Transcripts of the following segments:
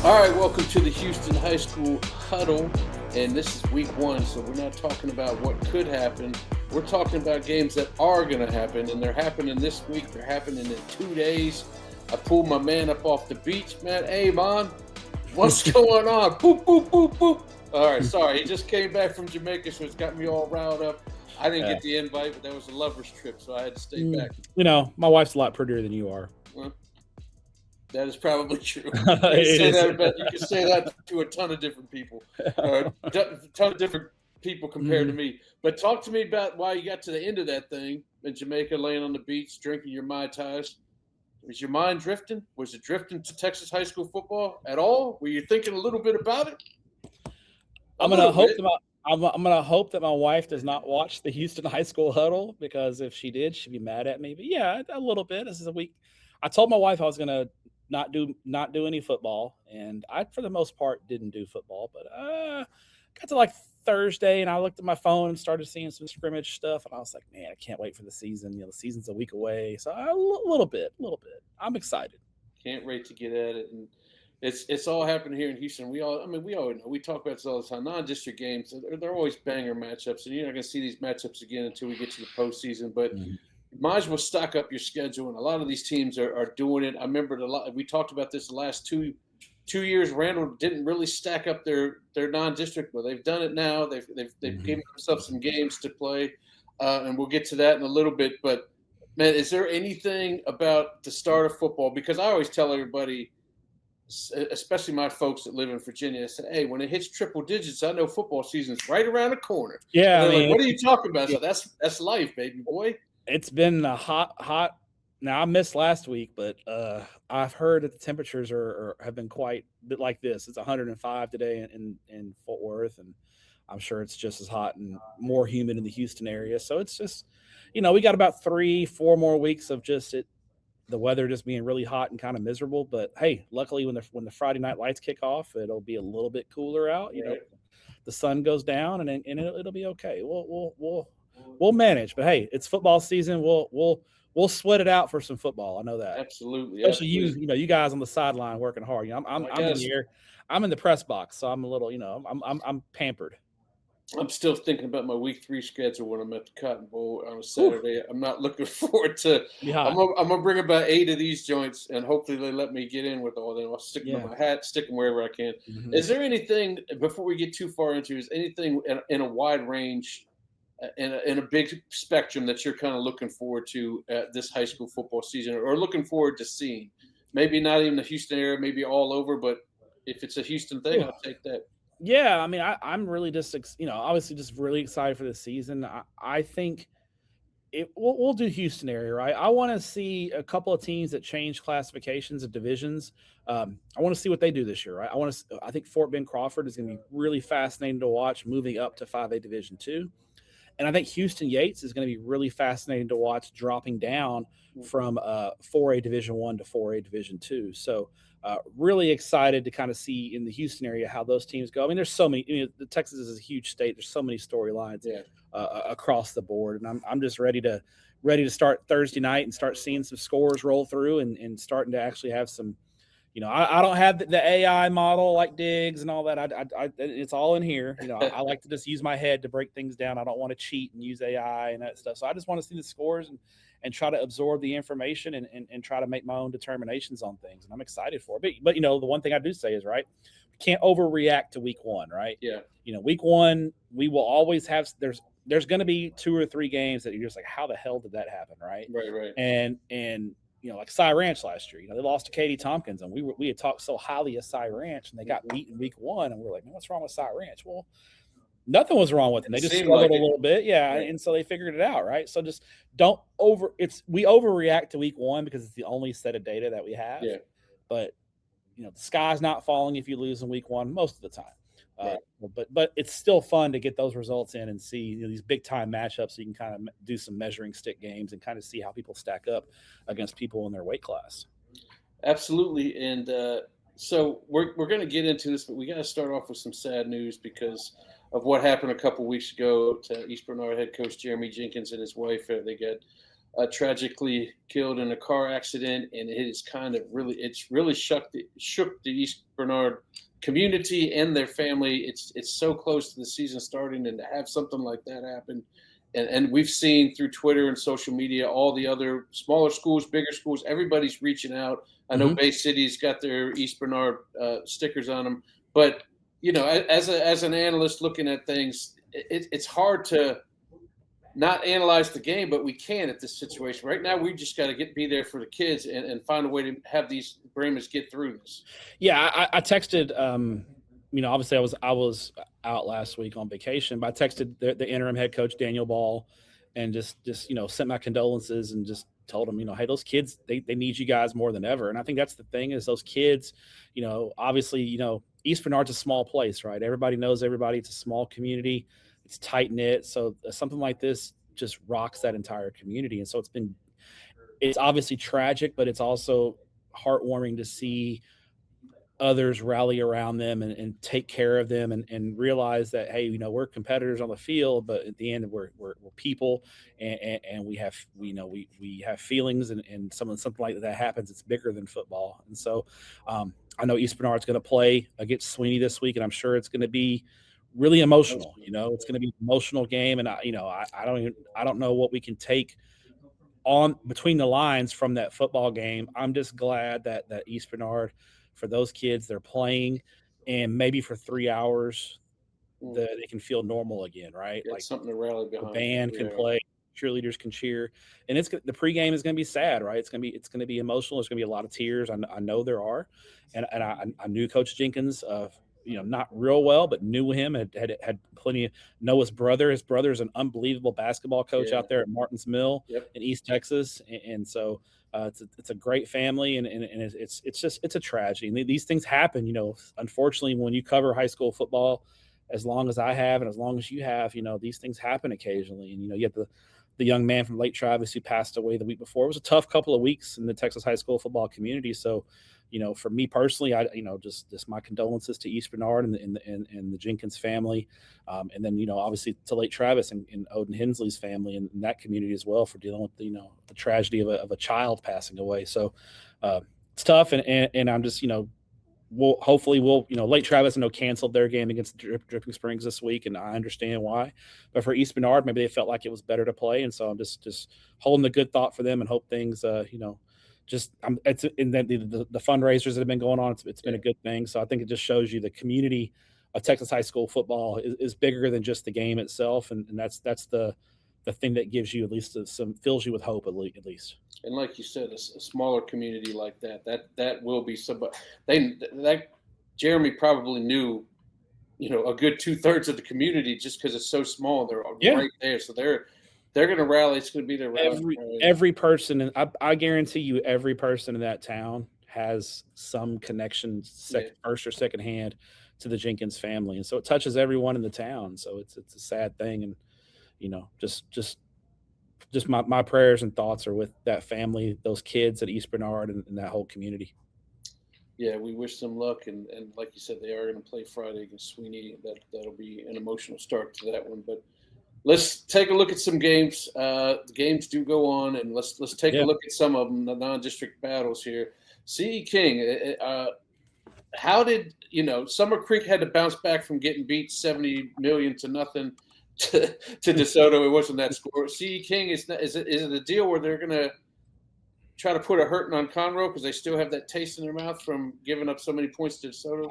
All right, welcome to the Houston High School Huddle, and this is week one, so we're not talking about what could happen. We're talking about games that are going to happen, and they're happening this week. They're happening in 2 days. I pulled my man up off the beach, man. Hey, man, what's going on? Boop, boop, boop, boop. All right, sorry. He just came back from Jamaica, so it's got me all riled up. I didn't get the invite, but that was a lover's trip, so I had to stay back. You know, my wife's a lot prettier than you are. Well, that is probably true. You can say that to a ton of different people, a ton of different people compared to me. But talk to me about why you got to the end of that thing in Jamaica, laying on the beach, drinking your Mai Tais. Was your mind drifting? Was it drifting to Texas high school football at all? Were you thinking a little bit about it? I'm gonna hope that my wife does not watch the Houston High School Huddle, because if she did, she'd be mad at me. But yeah, a little bit. This is a week. I told my wife I was gonna not do any football, and I, for the most part, didn't do football. But got to like Thursday, and I looked at my phone and started seeing some scrimmage stuff, and I was like, man, I can't wait for the season. You know, the season's a week away, so a little bit. I'm excited. Can't wait to get at it, and it's all happening here in Houston. We all know. We talk about this all the time. Non-district games, they're always banger matchups, and you're not going to see these matchups again until we get to the postseason. But might as well stock up your schedule, and a lot of these teams are doing it. I remember we talked about this the last two years. Randle didn't really stack up their non-district, but they've done it now. They've given themselves some games to play, and we'll get to that in a little bit. But man, is there anything about the start of football? Because I always tell everybody, especially my folks that live in Virginia, I said, hey, when it hits triple digits, I know football season's right around the corner. Yeah, I mean, like, what are you talking about? So that's life, baby boy. It's been a hot. Now, I missed last week, but I've heard that the temperatures have been quite a bit like this. It's 105 today in Fort Worth, and I'm sure it's just as hot and more humid in the Houston area. So it's just, we got about 3-4 more weeks of just the weather just being really hot and kind of miserable. But hey, luckily when the Friday night lights kick off, it'll be a little bit cooler out. The sun goes down, and it'll be okay. We'll manage. But hey, it's football season. We'll sweat it out for some football. I know that. Absolutely. Especially you guys on the sideline working hard. I'm in here. I'm in the press box, so I'm a little, I'm pampered. I'm still thinking about my week 3 schedule when I'm at the Cotton Bowl on a Saturday. I'm not looking forward to. I'm gonna bring about 8 of these joints, and hopefully they let me get in with all of them. I'll stick them in my hat, stick them wherever I can. Is there anything, before we get too far into it, is anything in a wide range, in a big spectrum that you're kind of looking forward to at this high school football season, or looking forward to seeing? Maybe not even the Houston area, maybe all over, but if it's a Houston thing, I'll take that. Yeah, I mean, I'm really just, obviously just really excited for this season. I think we'll do Houston area, right? I want to see a couple of teams that change classifications of divisions. I want to see what they do this year, right? I think Fort Bend Crawford is going to be really fascinating to watch, moving up to 5A Division II. And I think Houston Yates is going to be really fascinating to watch, dropping down from 4A Division I to 4A Division II. So really excited to kind of see in the Houston area how those teams go. I mean, there's so many. Texas is a huge state. There's so many storylines across the board, and I'm just ready to start Thursday night and start seeing some scores roll through and starting to actually have some. I don't have the AI model like Diggs and all that. It's all in here. I like to just use my head to break things down. I don't want to cheat and use AI and that stuff. So I just want to see the scores and try to absorb the information and try to make my own determinations on things. And I'm excited for it. But the one thing I do say is, right, we can't overreact to week 1, right? Yeah. Week 1, we will always have there's going to be 2 or 3 games that you're just like, how the hell did that happen, right? Right. And like Cy Ranch last year, they lost to Katie Tompkins, and we had talked so highly of Cy Ranch, and they got beat in week 1, and we're like, man, what's wrong with Cy Ranch? Well, nothing was wrong with them. They just struggled a little bit, and so they figured it out, right? So just we overreact to week 1 because it's the only set of data that we have. Yeah. But the sky's not falling if you lose in week 1 most of the time. Right. But it's still fun to get those results in and see these big time matchups, so you can kind of do some measuring stick games and kind of see how people stack up against people in their weight class. Absolutely. And so we're going to get into this, but we got to start off with some sad news because of what happened a couple weeks ago to East Bernard head coach Jeremy Jenkins and his wife. They got tragically killed in a car accident, and it is really shook the East Bernard community and their family. It's so close to the season starting, and to have something like that happen, and we've seen through Twitter and social media all the other smaller schools, bigger schools, everybody's reaching out. I know Bay City's got their East Bernard stickers on them, but as an analyst looking at things, it's hard to not analyze the game, but we can at this situation. Right now, we just got to be there for the kids and find a way to have these Brahmans get through this. Yeah, I texted. Obviously, I was out last week on vacation, but I texted the interim head coach Daniel Ball, and just sent my condolences and just told him, hey, those kids they need you guys more than ever. And I think that's the thing is those kids, obviously, East Bernard's a small place, right? Everybody knows everybody. It's a small community. It's tight knit. So something like this just rocks that entire community. And so it's obviously tragic, but it's also heartwarming to see others rally around them and take care of them and realize that, hey, we're competitors on the field, but at the end we're people and we have feelings and something like that happens. It's bigger than football. And so I know East Bernard's going to play against Sweeney this week, and I'm sure it's going to be really emotional. It's going to be an emotional game, and I don't know what we can take on between the lines from that football game. I'm just glad that East Bernard, for those kids, they're playing, and maybe for 3 hours they can feel normal again, right? Like something to rally behind. The band can play, cheerleaders can cheer, and the pregame is going to be sad, right? It's going to be emotional. There's going to be a lot of tears. I know there are, and I knew Coach Jenkins not real well, but knew him, had plenty of, know his brother. His brother is an unbelievable basketball coach out there at Martins Mill in East Texas. And so it's a great family, and it's a tragedy. And these things happen, unfortunately, when you cover high school football as long as I have, and as long as you have, these things happen occasionally. And, you have the young man from Lake Travis who passed away the week before. It was a tough couple of weeks in the Texas high school football community. So, for me personally, just my condolences to East Bernard and the Jenkins family, and then obviously to Lake Travis and Odin Hensley's family and that community as well for dealing with the tragedy of a child passing away. So it's tough, and I'm just hopefully Lake Travis canceled their game against Dripping Springs this week, and I understand why. But for East Bernard, maybe they felt like it was better to play, and so I'm just holding the good thought for them and hope things it's in the fundraisers that have been going on. It's been a good thing. So I think it just shows you the community of Texas high school football is bigger than just the game itself, and that's the thing that gives you at least fills you with hope at least. And like you said, a smaller community like that will be somebody. Jeremy probably knew, a good 2/3 of the community just because it's so small. They're right there, so they're going to rally. It's going to be their rally. Every person, and I guarantee you, every person in that town has some connection, first or second hand, to the Jenkins family, and so it touches everyone in the town. So it's a sad thing, and just my prayers and thoughts are with that family, those kids at East Bernard, and that whole community. Yeah, we wish them luck, and like you said, they are going to play Friday against Sweeney. That'll be an emotional start to that one, but. Let's take a look at some games. The games do go on, and let's take a look at some of them, the non-district battles here. C.E. King, how did Summer Creek had to bounce back from getting beat 70 million to nothing to DeSoto? It wasn't that score. C.E. King is it a deal where they're gonna try to put a hurting on Conroe because they still have that taste in their mouth from giving up so many points to DeSoto?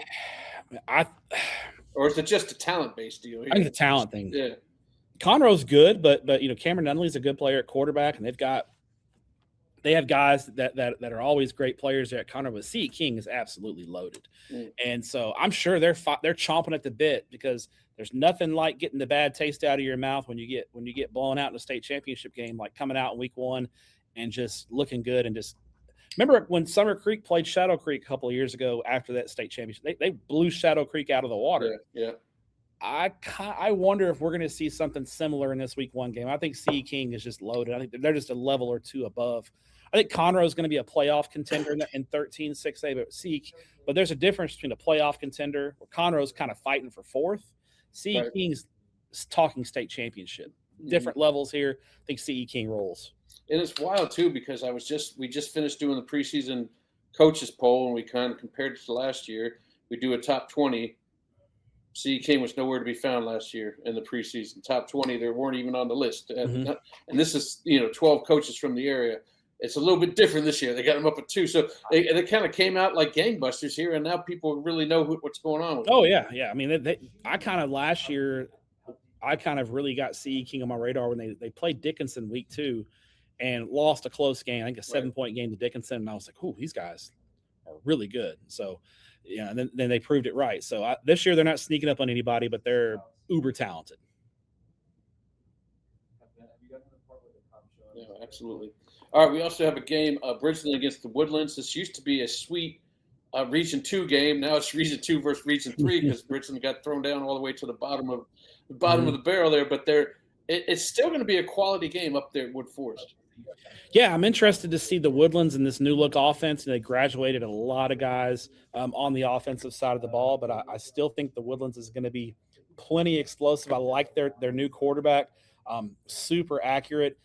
Or is it just a talent-based deal here? I think the talent thing. Yeah. Conroe's good, but Cameron Nunley's a good player at quarterback, and they have guys that are always great players there at Conroe. But C.E. King is absolutely loaded, and so I'm sure they're chomping at the bit because there's nothing like getting the bad taste out of your mouth when you get blown out in a state championship game, like coming out in week 1 and just looking good. And just remember when Summer Creek played Shadow Creek a couple of years ago after that state championship, they blew Shadow Creek out of the water. Yeah. I wonder if we're going to see something similar in this week 1 game. I think C.E. King is just loaded. I think they're just a level or two above. I think Conroe is going to be a playoff contender in 13-6A, but there's a difference between a playoff contender where Conroe's kind of fighting for 4th. C.E. King's talking state championship. Different levels here. I think C.E. King rolls. And it's wild too because we just finished doing the preseason coaches poll and we kind of compared it to last year. We do a top 20. CE King was nowhere to be found last year in the preseason. Top 20, they weren't even on the list. And this is 12 coaches from the area. It's a little bit different this year. They got them up at 2, so they kind of came out like gangbusters here, and now people really know what's going on with them. Oh yeah. I mean, I kind of last year, I kind of really got CE King on my radar when they played Dickinson week 2 and lost a close game. I think a 7-point game to Dickinson, and I was like, "Oh, these guys are really good." So, yeah, and then they proved it right. So this year they're not sneaking up on anybody, but they're uber talented. Yeah, absolutely. All right, we also have a game, Bridgeland against the Woodlands. This used to be a sweet Region 2 game. Now it's Region 2 versus Region 3 because Bridgeland got thrown down all the way to the bottom of the barrel there. But it's still going to be a quality game up there at Wood Forest. Yeah, I'm interested to see the Woodlands in this new look offense. And they graduated a lot of guys on the offensive side of the ball, but I still think the Woodlands is going to be plenty explosive. I like their new quarterback, super accurate.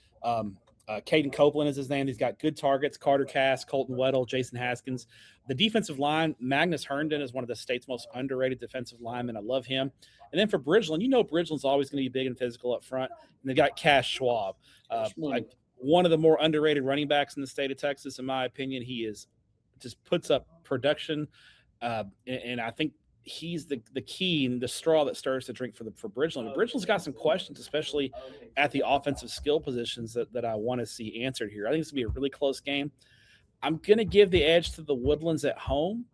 Caden Copeland is his name. He's got good targets. Carter Cass, Colton Weddle, Jason Haskins. The defensive line, Magnus Herndon is one of the state's most underrated defensive linemen. I love him. And then for Bridgeland, Bridgeland's always going to be big and physical up front. And they got Cash Schwab, one of the more underrated running backs in the state of Texas, in my opinion. He just puts up production, and I think he's the key and the straw that stirs the drink for Bridgeland. Bridgeland's got some questions, especially at the offensive skill positions that I want to see answered here. I think it's going to be a really close game. I'm going to give the edge to the Woodlands at home,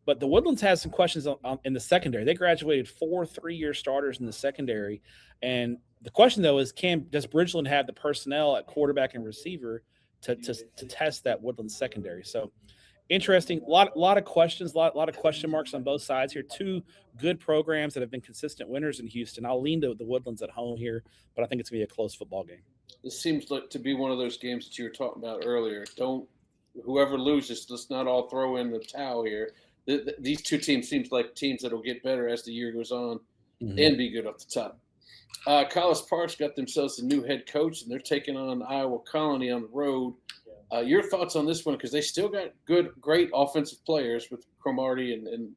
but the Woodlands has some questions in the secondary. They graduated 4 3-year starters in the secondary, and the question, though, is does Bridgeland have the personnel at quarterback and receiver to test that Woodlands secondary? So interesting. A lot of questions, a lot of question marks on both sides here. 2 good programs that have been consistent winners in Houston. I'll lean to the Woodlands at home here, but I think it's going to be a close football game. This seems like to be one of those games that you were talking about earlier. Whoever loses, let's not all throw in the towel here. These 2 teams seems like teams that will get better as the year goes on and be good off the top. College Park's got themselves a new head coach, and they're taking on Iowa Colony on the road. Your thoughts on this one, because they still got great offensive players with Cromartie and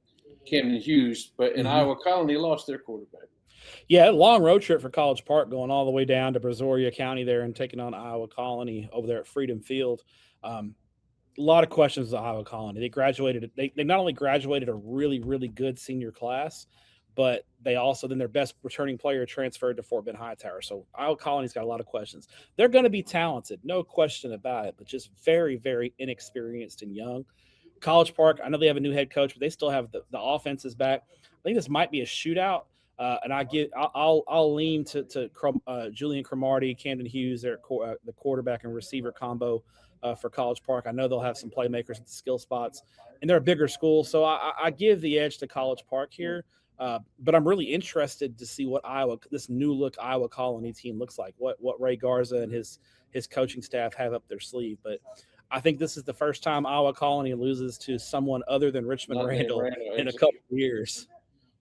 Camden Hughes, but in Iowa Colony lost their quarterback. Yeah, long road trip for College Park, going all the way down to Brazoria County there and taking on Iowa Colony over there at Freedom Field. A lot of questions with Iowa Colony. They graduated. They not only graduated a really, really good senior class, but they also then their best returning player transferred to Fort Bend Hightower. So Iowa Colony's got a lot of questions. They're going to be talented, no question about it, but just very, very inexperienced and young. College Park, I know they have a new head coach, but they still have the offenses back. I think this might be a shootout, and I'll lean to Julian Cromartie, Camden Hughes, the quarterback and receiver combo for College Park. I know they'll have some playmakers at the skill spots, and they're a bigger school, so I give the edge to College Park here. But I'm really interested to see what this new look Iowa Colony team looks like, what Ray Garza and his coaching staff have up their sleeve. But I think this is the first time Iowa Colony loses to someone other than Richmond Randle in a couple of years.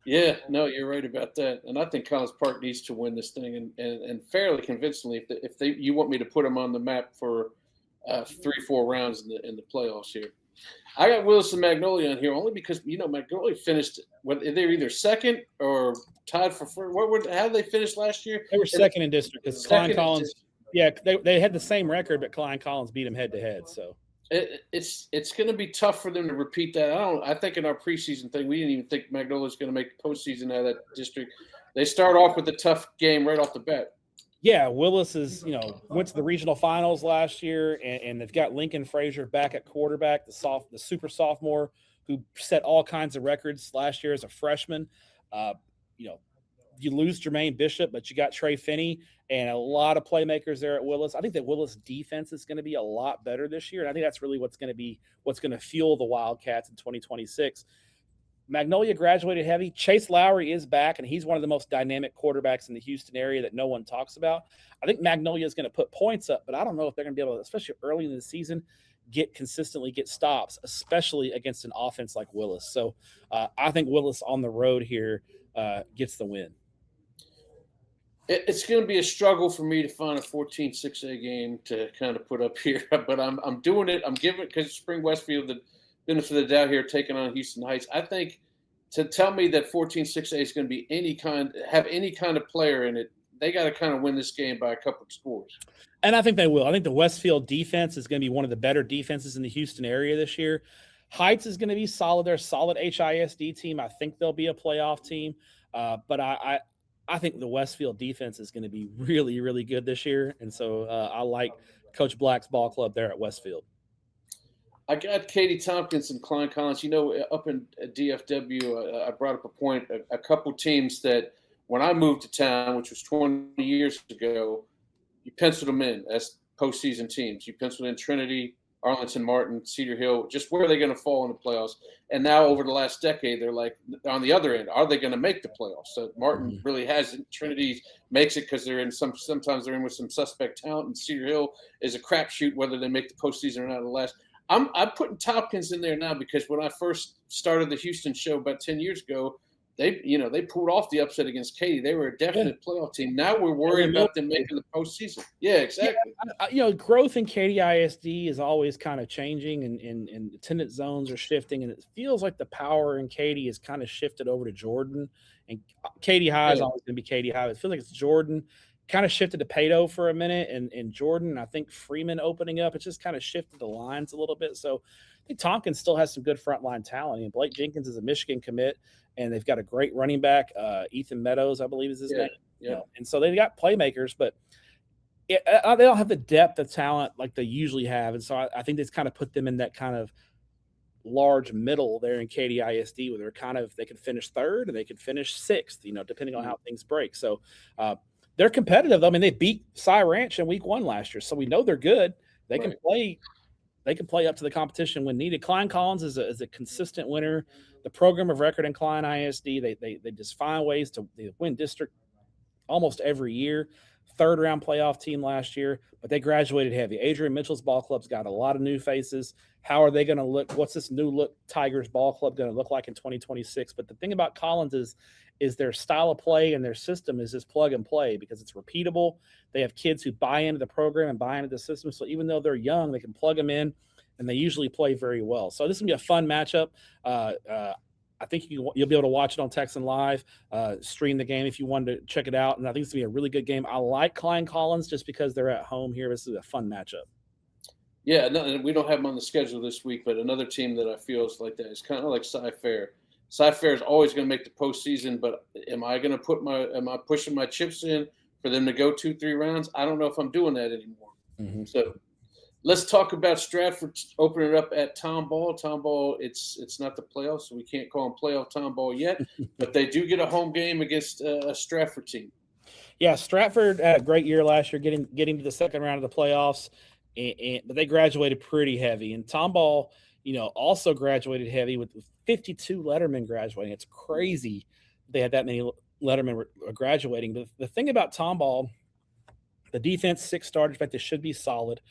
Yeah, no, you're right about that. And I think College Park needs to win this thing and fairly convincingly. If you want me to put them on the map for 3-4 rounds in the playoffs here. I got Willis and Magnolia on here only because Magnolia finished. They were either second or tied for first. How did they finish last year? They were second in district because Klein Collins. Yeah, they had the same record, but Klein Collins beat them head to head. So it's going to be tough for them to repeat that. I think in our preseason thing, we didn't even think Magnolia was going to make the postseason out of that district. They start off with a tough game right off the bat. Yeah, Willis went to the regional finals last year, and they've got Lincoln Frazier back at quarterback, the super sophomore who set all kinds of records last year as a freshman. You lose Jermaine Bishop, but you got Trey Finney and a lot of playmakers there at Willis. I think that Willis defense is going to be a lot better this year, and I think that's really what's going to fuel the Wildcats in 2026. Magnolia graduated heavy. Chase Lowry is back, and he's one of the most dynamic quarterbacks in the Houston area that no one talks about. I think Magnolia is going to put points up, but I don't know if they're going to be able to, especially early in the season, consistently get stops, especially against an offense like Willis. So I think Willis on the road here gets the win. It's going to be a struggle for me to find a 14-6A game to kind of put up here, but I'm doing it. I'm giving it because Spring Westfield the benefit of the doubt here, taking on Houston Heights. I think to tell me that 14-6A is going to be have any kind of player in it, they got to kind of win this game by a couple of scores. And I think they will. I think the Westfield defense is going to be one of the better defenses in the Houston area this year. Heights is going to be solid. They're a solid HISD team. I think they'll be a playoff team. But I think the Westfield defense is going to be really, really good this year. And so I like Coach Black's ball club there at Westfield. I got Katie Tompkins and Klein Collins. Up in DFW, I brought up a point, a couple teams that when I moved to town, which was 20 years ago, you penciled them in as postseason teams. You penciled in Trinity, Arlington Martin, Cedar Hill, just where are they going to fall in the playoffs? And now over the last decade, they're like on the other end, are they going to make the playoffs? So Martin really hasn't. Trinity makes it because they're in sometimes they're in with some suspect talent, and Cedar Hill is a crapshoot whether they make the postseason or not. The last, I'm putting Tompkins in there now because when I first started the Houston show about 10 years ago, they pulled off the upset against Katy. They were a definite playoff team. Now we're worried about them making the postseason. Yeah, exactly. Yeah, growth in Katy ISD is always kind of changing, and attendance zones are shifting, and it feels like the power in Katy is kind of shifted over to Jordan. And Katy High is always going to be Katy High. It feels like it's Jordan. Kind of shifted to Pato for a minute, and Jordan. I think Freeman opening up. It just kind of shifted the lines a little bit. So I think Tompkins still has some good frontline talent. And Blake Jenkins is a Michigan commit. And they've got a great running back, Ethan Meadows, I believe is his name. Yeah. And so they've got playmakers, but they don't have the depth of talent like they usually have. And so I think it's kind of put them in that kind of large middle there in Katy ISD where they can finish third and they can finish sixth, depending on how things break. So they're competitive. I mean, they beat Cy Ranch in week 1 last year, so we know they're good. They can play. They can play up to the competition when needed. Klein Collins is a consistent winner. The program of record in Klein ISD, they just find ways to win district almost every year. 3rd-round playoff team last year, but they graduated heavy. Adrian Mitchell's ball club's got a lot of new faces. How are they going to look? What's this new look Tigers ball club going to look like in 2026? But the thing about Collins is their style of play and their system is just plug and play because it's repeatable. They have kids who buy into the program and buy into the system. So even though they're young, they can plug them in, and they usually play very well. So this is going to be a fun matchup. I think you'll be able to watch it on Texan Live, stream the game if you wanted to check it out. And I think it's going to be a really good game. I like Klein Collins just because they're at home here. This is a fun matchup. Yeah, no, we don't have them on the schedule this week, but another team that I feel is like that is kind of like Cy-Fair. Cy-Fair is always going to make the postseason, but am I pushing my chips in for them to go 2-3 rounds? I don't know if I'm doing that anymore. Mm-hmm. So let's talk about Stratford opening it up at Tomball. Tomball, it's not the playoffs, so we can't call them playoff Tomball yet, but they do get a home game against a Stratford team. Yeah, Stratford had a great year last year, getting to the 2nd round of the playoffs, but they graduated pretty heavy. And Tomball, also graduated heavy with 52 Lettermen graduating. It's crazy they had that many Lettermen graduating. But the thing about Tomball, the defense, 6 starters, but they should be solid.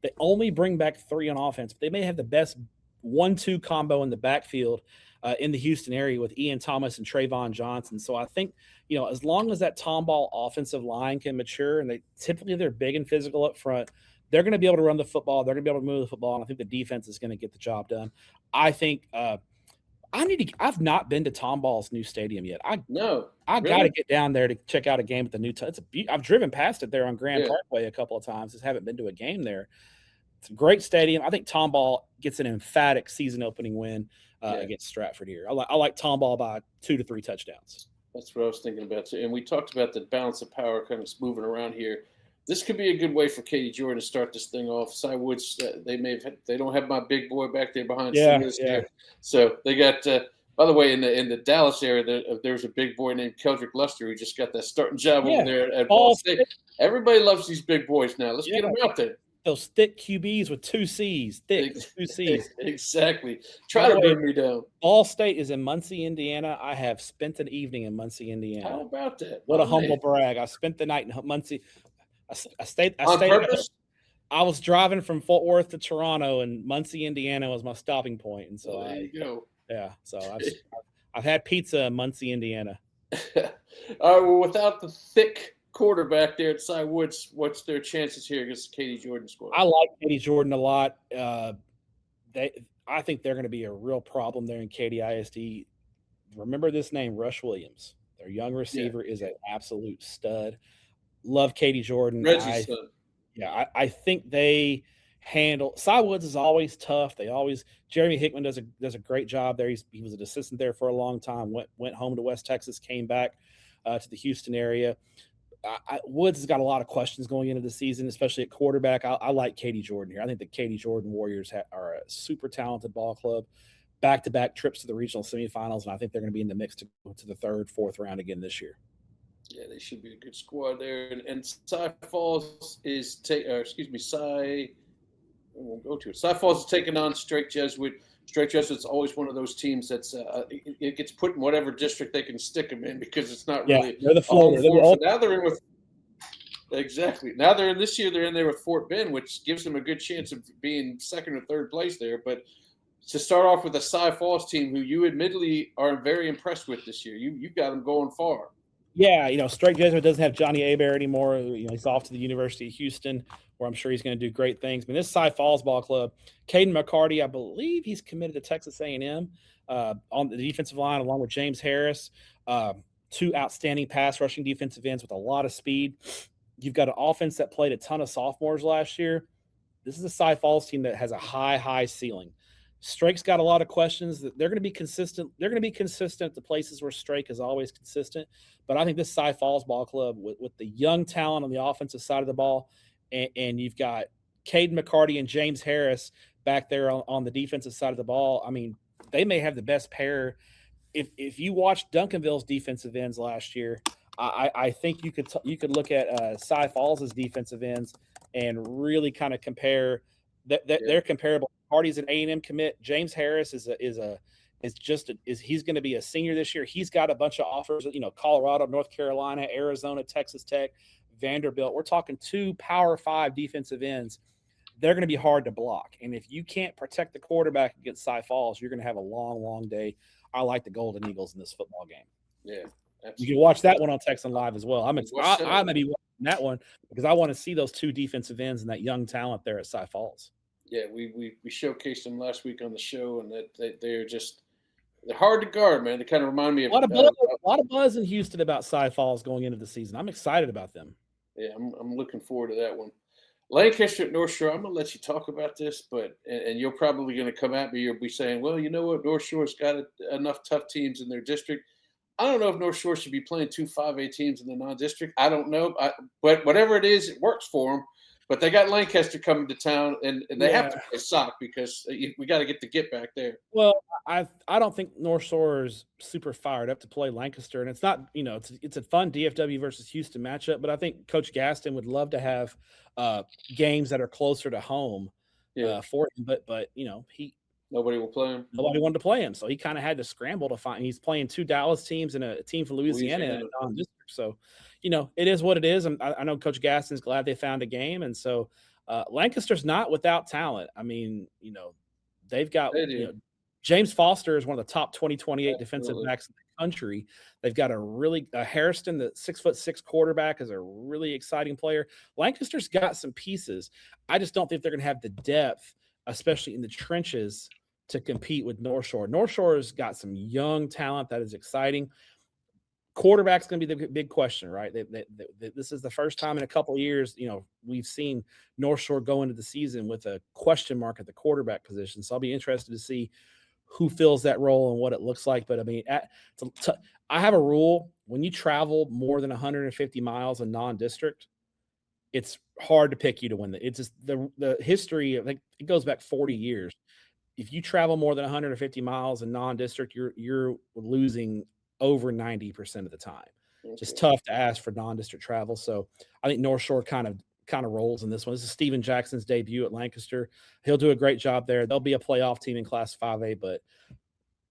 They only bring back 3 on offense, but they may have the best 1-2 combo in the backfield in the Houston area with Ian Thomas and Trayvon Johnson. So I think, as long as that Tomball offensive line can mature, and they're big and physical up front, they're going to be able to run the football. They're going to be able to move the football, and I think the defense is going to get the job done. I think I've not been to Tomball's new stadium yet. I got to get down there to check out a game at the new. I've driven past it there on Grand Parkway a couple of times. Just haven't been to a game there. It's a great stadium. I think Tomball gets an emphatic season-opening win against Stratford here. I like Tomball by 2 to 3 touchdowns. That's what I was thinking about too. And we talked about the balance of power kind of moving around here. This could be a good way for Katy Jordan to start this thing off. Cy Woods, they don't have my big boy back there behind scenes here. So they got. By the way, in the Dallas area, there's a big boy named Keldrick Luster who just got that starting job over there at Ball State. Everybody loves these big boys now. Let's get them out there. Those thick QBs with 2 C's. Thick 2 C's. Exactly. Try to bring me down. Ball State is in Muncie, Indiana. I have spent an evening in Muncie, Indiana. How about that? What a humble brag. I spent the night in Muncie. I stayed on purpose? I was driving from Fort Worth to Toronto, and Muncie, Indiana was my stopping point. And so there you go. Yeah, so I've had pizza in Muncie, Indiana. All right, well, without the thick quarterback there at Cy Woods. What's their chances here against the Katie Jordan squad? I like Katie Jordan a lot. I think they're going to be a real problem there in Katy ISD. Remember this name, Rush Williams. Their young receiver is an absolute stud. Love Katie Jordan. Reggie's son. Yeah, I think they handle. Cy Woods is always tough. Jeremy Hickman does a great job there. He was an assistant there for a long time. Went home to West Texas, came back to the Houston area. Woods has got a lot of questions going into the season, especially at quarterback. I like Katie Jordan here. I think the Katie Jordan Warriors are a super talented ball club. Back-to-back trips to the regional semifinals, and I think they're going to be in the mix to go to the third, fourth round again this year. Yeah, they should be a good squad there. And Cy Falls is Cy. We'll go to it. Cy Falls is taking on Strake Jesuit. Strake Jesuit's always one of those teams that's it gets put in whatever district they can stick them in because it's not really. They're the floor. Now they're in with exactly. Now they're in this year. They're in there with Fort Bend, which gives them a good chance of being second or third place there. But to start off with a Cy Falls team who you admittedly are very impressed with this year, you got them going far. Yeah, Strake Jesuit doesn't have Johnny Abear anymore. He's off to the University of Houston, where I'm sure he's going to do great things. But this Cy Falls ball club, Caden McCarty, I believe he's committed to Texas A&M on the defensive line, along with James Harris. Two outstanding pass rushing defensive ends with a lot of speed. You've got an offense that played a ton of sophomores last year. This is a Cy Falls team that has a high ceiling. Strake's got a lot of questions. That they're going to be consistent. They're going to be consistent at the places where Strake is always consistent. But I think this Cy Falls ball club with the young talent on the offensive side of the ball, and you've got Caden McCarty and James Harris back there on the defensive side of the ball. I mean, they may have the best pair. If you watched Duncanville's defensive ends last year, I think you could look at Cy Falls' defensive ends and really kind of compare. They're comparable. Hardy's an A&M commit. James Harris he's going to be a senior this year. He's got a bunch of offers, Colorado, North Carolina, Arizona, Texas Tech, Vanderbilt. We're talking 2 Power 5 defensive ends. They're going to be hard to block. And if you can't protect the quarterback against Cy Falls, you're going to have a long day. I like the Golden Eagles in this football game. Yeah, absolutely. You can watch that one on Texan Live as well. I'm going to be watching that one because I want to see those 2 defensive ends and that young talent there at Cy Falls. Yeah, we showcased them last week on the show, and that they're hard to guard, man. They kind of remind me of a lot of buzz in Houston about Cy Falls going into the season. I'm excited about them. Yeah, I'm looking forward to that one. Lancaster at North Shore. I'm gonna let you talk about this, and you're probably gonna come at me. You'll be saying, "Well, you know what? North Shore's got enough tough teams in their district." I don't know if North Shore should be playing 2 5A teams in the non-district. I don't know, but whatever it is, it works for them. But they got Lancaster coming to town, and they have to play sock because we got to get the get back there. Well, I don't think North Shore is super fired up to play Lancaster, and it's not it's a fun DFW versus Houston matchup. But I think Coach Gaston would love to have games that are closer to home for him. But nobody will play him. Nobody wanted to play him, so he kind of had to scramble to find. He's playing 2 Dallas teams and a team from Louisiana. In a non-district. So, it is what it is. I know Coach Gaston's glad they found a game, and so Lancaster's not without talent. I mean, they've got James Foster is one of the top 2028 defensive backs in the country. They've got a Harrison, the 6'6" quarterback, is a really exciting player. Lancaster's got some pieces. I just don't think they're going to have the depth, especially in the trenches, to compete with North Shore. North Shore's got some young talent that is exciting. Quarterback's going to be the big question, right? This is the first time in a couple of years, we've seen North Shore go into the season with a question mark at the quarterback position. So I'll be interested to see who fills that role and what it looks like. But I mean, I have a rule: when you travel more than 150 miles in non-district, it's hard to pick you to win. It's just the history. I think it goes back 40 years. If you travel more than 150 miles in non-district, you're losing over 90% of the time. Okay. Just tough to ask for non-district travel. So I think North Shore kind of rolls in this one. This is Steven Jackson's debut at Lancaster. He'll do a great job there. They'll be a playoff team in Class 5A, but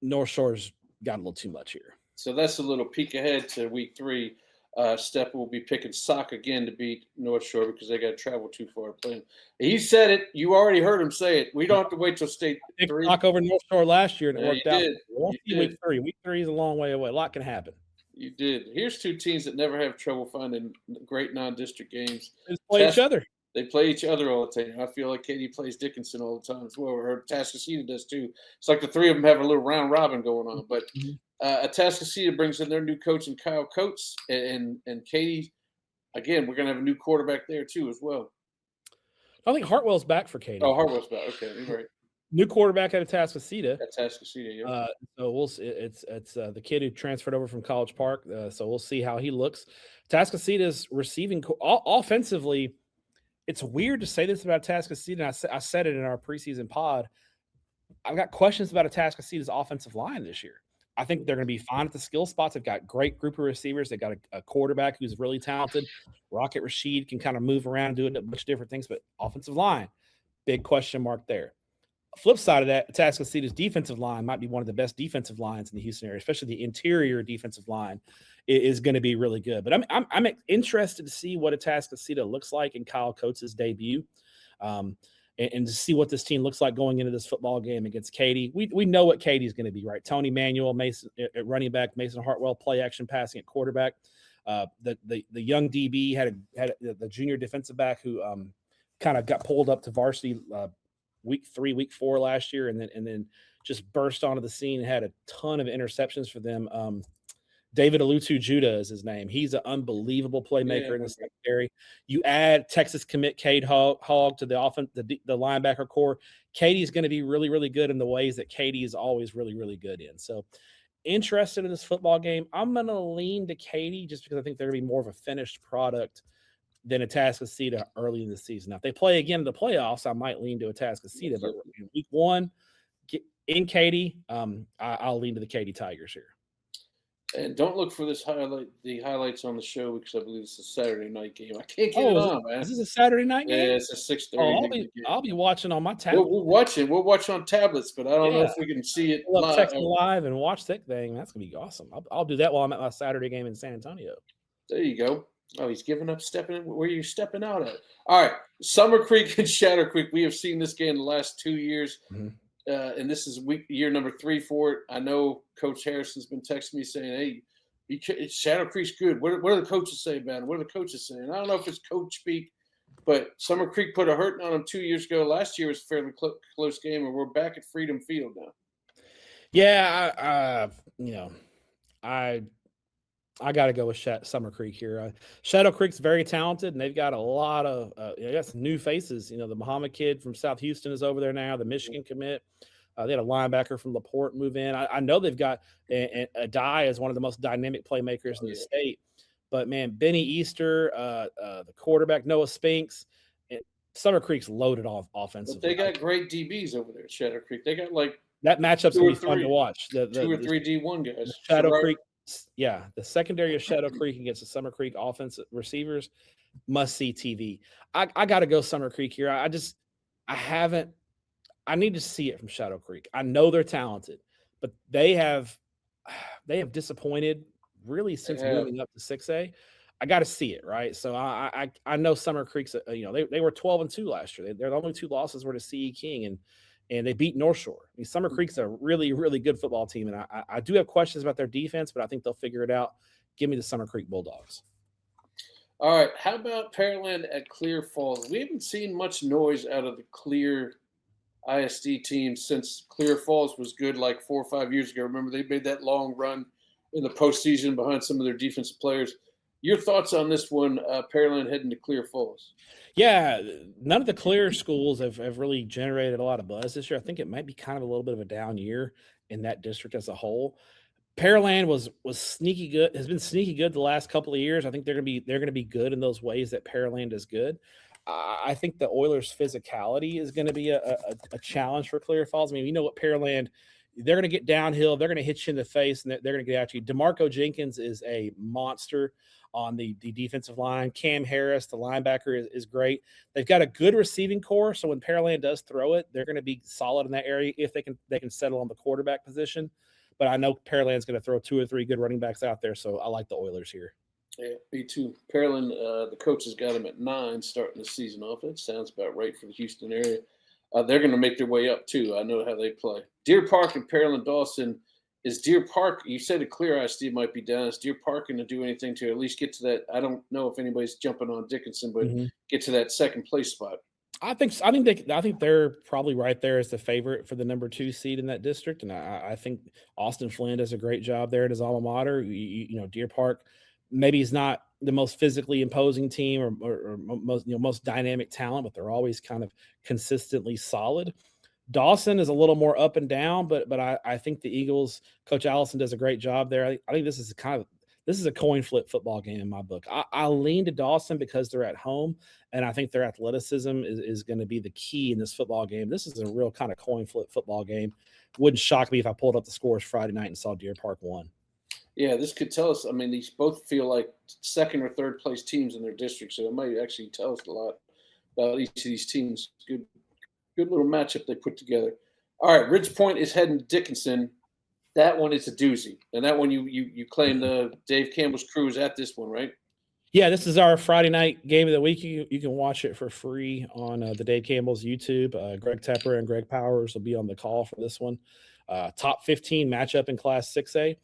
North Shore's got a little too much here. So that's a little peek ahead to week 3. Stepp will be picking sock again to beat North Shore because they got to travel too far to play him. He said it. You already heard him say it. We don't have to wait till state 3. Sock over North Shore last year, and it worked out. We'll see week 3. Week 3 is a long way away. A lot can happen. You did. Here's two teams that never have trouble finding great non-district games. They just play each other. They play each other all the time. I feel like Katy plays Dickinson all the time as well, or Atascocita does too. It's like the three of them have a little round robin going on. But Mhm. Atascocita brings in their new coach and Kyle Coates, and Katy, again, we're going to have a new quarterback there too as well. I think Hartwell's back for Katy. Oh, Hartwell's back. Okay, you're right. New quarterback at Atascocita. Atascocita, yeah. So we'll see. It's the kid who transferred over from College Park. So we'll see how he looks. Atascocita's receiving offensively. It's weird to say this about Atascocita. I said it in our preseason pod. I've got questions about Atascocita's offensive line this year. I think they're going to be fine at the skill spots. They've got great group of receivers. They've got a quarterback who's really talented. Rocket Rashid can kind of move around and do a bunch of different things, but offensive line, big question mark there. Flip side of that, Atascocita's defensive line might be one of the best defensive lines in the Houston area, especially the interior defensive line is going to be really good. But I'm interested to see what Atascocita looks like in Kyle Coates' debut, and to see what this team looks like going into this football game against Katy. We know what Katy's going to be, right? Tony Manuel, Mason at running back, Mason Hartwell play action passing at quarterback. The young DB had the junior defensive back who kind of got pulled up to varsity week 3, week 4 last year, and then just burst onto the scene and had a ton of interceptions for them. David Alutu Judah is his name. He's an unbelievable playmaker in the secondary. You add Texas commit Cade Hogg to the offense, the linebacker core. Katy's going to be really, really good in the ways that Katy is always really, really good in. So interested in this football game. I'm going to lean to Katy just because I think they're going to be more of a finished product than Atascocita early in the season. Now, if they play again in the playoffs, I might lean to Atascocita. But in week 1, in Katy, I'll lean to the Katy Tigers here. And don't look for the highlights on the show because I believe it's a Saturday night game. I can't get it on, man. Is this a Saturday night game? Yeah, it's a 6:30. I'll be watching on my tablet. We'll watch it. We'll watch on tablets, but I don't know if we can see it live. Text live and watch that thing. That's gonna be awesome. I'll do that while I'm at my Saturday game in San Antonio. There you go. Oh, he's giving up stepping. Where are you stepping out at? All right, Summer Creek and Shadow Creek. We have seen this game the last 2 years. Mm-hmm. And this is year number 3 for it. I know Coach Harrison's been texting me saying, "Hey, Shadow Creek's good. What do the coaches say about it? What are the coaches saying?" I don't know if it's coach speak, but Summer Creek put a hurting on them 2 years ago. Last year was a fairly close game, and we're back at Freedom Field now. Yeah, I got to go with Summer Creek here. Shadow Creek's very talented, and they've got a lot of some new faces. The Muhammad kid from South Houston is over there now. The Michigan commit. They had a linebacker from LaPorte move in. I know they've got a Dye as one of the most dynamic playmakers in the state. But, man, Benny Easter, the quarterback, Noah Spinks, Summer Creek's loaded off offensively. But they got great DBs over there at Shadow Creek. They got that matchup's going to be fun to watch. The 2 or 3 D1 guys. Shadow Creek. Yeah, the secondary of Shadow Creek against the Summer Creek offensive receivers, must-see TV. I got to go Summer Creek here. I need to see it from Shadow Creek. I know they're talented, but they have disappointed really since moving up to 6A. I got to see it, right? So I know Summer Creek's they were 12-2 last year. Their only 2 losses were to CE King and they beat North Shore. I mean, Summer Creek's a really, really good football team, and I do have questions about their defense, but I think they'll figure it out. Give me the Summer Creek Bulldogs. All right, how about Pearland at Clear Falls? We haven't seen much noise out of the Clear ISD team since Clear Falls was good 4 or 5 years ago. Remember, they made that long run in the postseason behind some of their defensive players. Your thoughts on this one, Pearland heading to Clear Falls? Yeah, none of the Clear schools have really generated a lot of buzz this year. I think it might be kind of a little bit of a down year in that district as a whole. Pearland was sneaky good, has been sneaky good the last couple of years. I think they're going to be good in those ways that Pearland is good. I think the Oilers' physicality is going to be a challenge for Clear Falls. I mean, you know what Pearland, they're going to get downhill. They're going to hit you in the face, and they're going to get at you. DeMarco Jenkins is a monster on the defensive line. Cam Harris, the linebacker, is great. They've got a good receiving core, so when Pearland does throw it, they're going to be solid in that area if they can settle on the quarterback position. But I know Pearland's going to throw 2 or 3 good running backs out there, so I like the Oilers here. Yeah, me too. Pearland, the coach has got them at 9 starting the season off. That sounds about right for the Houston area. They're going to make their way up too. I know how they play. Deer Park and Pearland Dawson. is Deer Park? You said a Clear ISD might be down. Is Deer Park going to do anything to at least get to that? I don't know if anybody's jumping on Dickinson, but Mhm. get to that second place spot. I think they're probably right there as the favorite for the number 2 seed in that district, and I think Austin Flynn does a great job there at his alma mater. Deer Park maybe is not the most physically imposing team or most dynamic talent, but they're always kind of consistently solid. Dawson is a little more up and down, but I think the Eagles, Coach Allison does a great job there. I think this is a coin flip football game in my book. I lean to Dawson because they're at home, and I think their athleticism is going to be the key in this football game. This is a real kind of coin flip football game. Wouldn't shock me if I pulled up the scores Friday night and saw Deer Park won. Yeah, this could tell us. I mean, these both feel like second or third place teams in their district, so it might actually tell us a lot about each of these teams. Good little matchup they put together. All right, Ridge Point is heading to Dickinson. That one is a doozy, and that one you claim the Dave Campbell's crew is at this one, right? Yeah, this is our Friday night game of the week. You can watch it for free on the Dave Campbell's YouTube. Greg Tepper and Greg Powers will be on the call for this one. Top 15 matchup in Class 6A.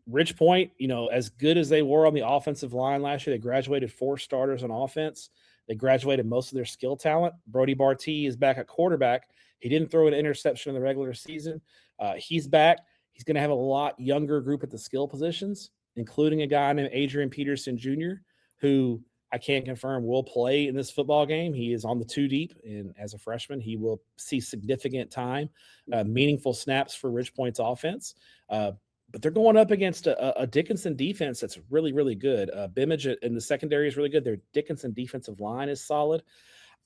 Ridge Point, as good as they were on the offensive line last year, they graduated 4 starters on offense. They graduated most of their skill talent. Brody Bartee is back at quarterback. He didn't throw an interception in the regular season. He's back. He's going to have a lot younger group at the skill positions, including a guy named Adrian Peterson Jr., who I can't confirm will play in this football game. He is on the 2 deep, and as a freshman, he will see significant time, meaningful snaps for Ridge Point's offense. But they're going up against a Dickinson defense that's really, really good. Bimage in the secondary is really good. Their Dickinson defensive line is solid.